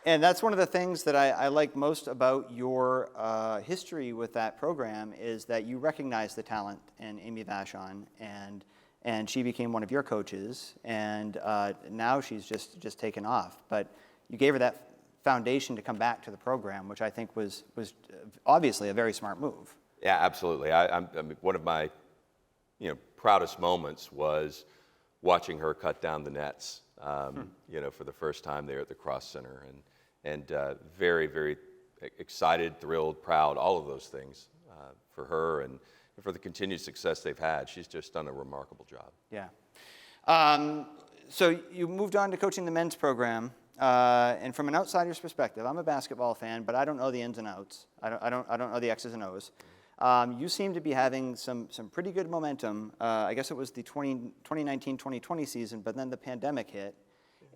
And that's one of the things that I like most about your history with that program is that you recognize the talent in Amy Vachon, and she became one of your coaches, and now she's just taken off. But you gave her that foundation to come back to the program, which I think was obviously a very smart move. Yeah, absolutely. I mean, one of my proudest moments was watching her cut down the nets, for the first time there at the Cross Center, and very, very excited, thrilled, proud, all of those things for her and for the continued success they've had. She's just done a remarkable job. Yeah. So you moved on to coaching the men's program, and from an outsider's perspective, I'm a basketball fan, but I don't know the ins and outs. I don't know the X's and O's. You seem to be having some pretty good momentum. I guess it was the 2019-2020 season, but then the pandemic hit.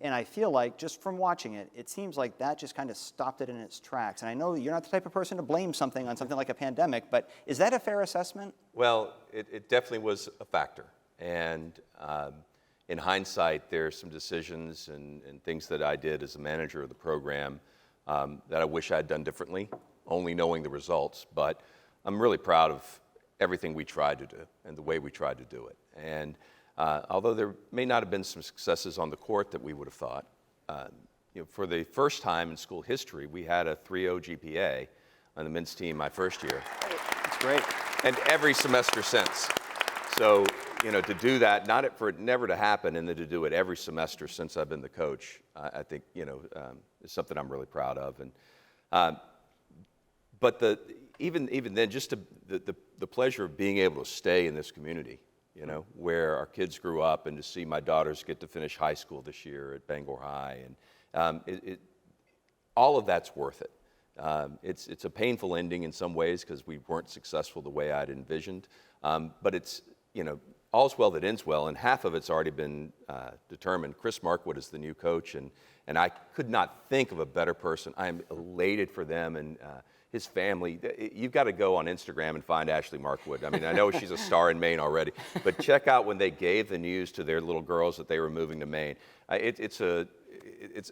And I feel like, just from watching it, it seems like that just kind of stopped it in its tracks. And I know you're not the type of person to blame something on something like a pandemic, but is that a fair assessment? Well, it definitely was a factor. And in hindsight, there's some decisions and things that I did as a manager of the program that I wish I had done differently, only knowing the results. But I'm really proud of everything we tried to do and the way we tried to do it. And although there may not have been some successes on the court that we would have thought, for the first time in school history, we had a 3.0 GPA on the men's team my first year. That's great. And every semester since. So, to do that, not for it never to happen, and then to do it every semester since I've been the coach, I think, is something I'm really proud of. And but even then, just the pleasure of being able to stay in this community, where our kids grew up, and to see my daughters get to finish high school this year at Bangor High, and all of that's worth it. It's a painful ending in some ways because we weren't successful the way I'd envisioned, but it's, all's well that ends well, and half of it's already been determined. Chris Markwood is the new coach, and I could not think of a better person. I am elated for them and his family. You've got to go on Instagram and find Ashley Markwood. I mean, I know she's a star in Maine already, but check out when they gave the news to their little girls that they were moving to Maine. It's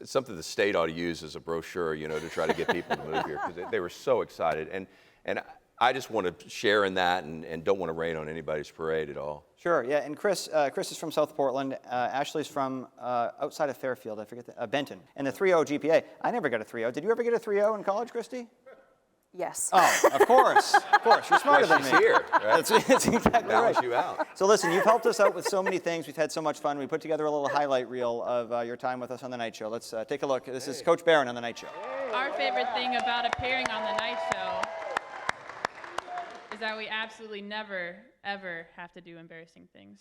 something the state ought to use as a brochure, to try to get people to move here, because they were so excited. And I just want to share in that and don't want to rain on anybody's parade at all. Sure, yeah, and Chris is from South Portland. Ashley's from outside of Fairfield, I forget, Benton. And the 3.0 GPA, I never got a 3.0. Did you ever get a 3.0 in college, Christy? Yes. Oh, of course. You're smarter than me. She's here, right? That's exactly Balance right. you out. So listen, you've helped us out with so many things. We've had so much fun. We put together a little highlight reel of your time with us on the Nite Show. Let's take a look. This is Coach Barron on the Nite Show. Our favorite thing about appearing on the Nite Show is that we absolutely never, ever have to do embarrassing things.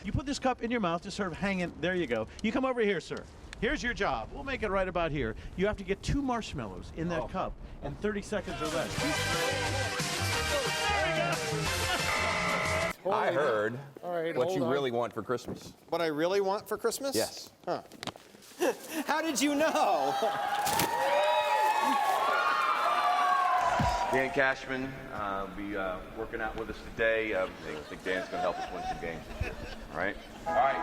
You put this cup in your mouth, just sort of hang it. There you go. You come over here, sir. Here's your job. We'll make it right about here. You have to get 2 marshmallows in that cup in 30 seconds or less. I heard what you really want for Christmas. What I really want for Christmas? Yes. Huh. How did you know? Danny Cashman will be working out with us today. I think Dan's going to help us win some games this year. All right? All right.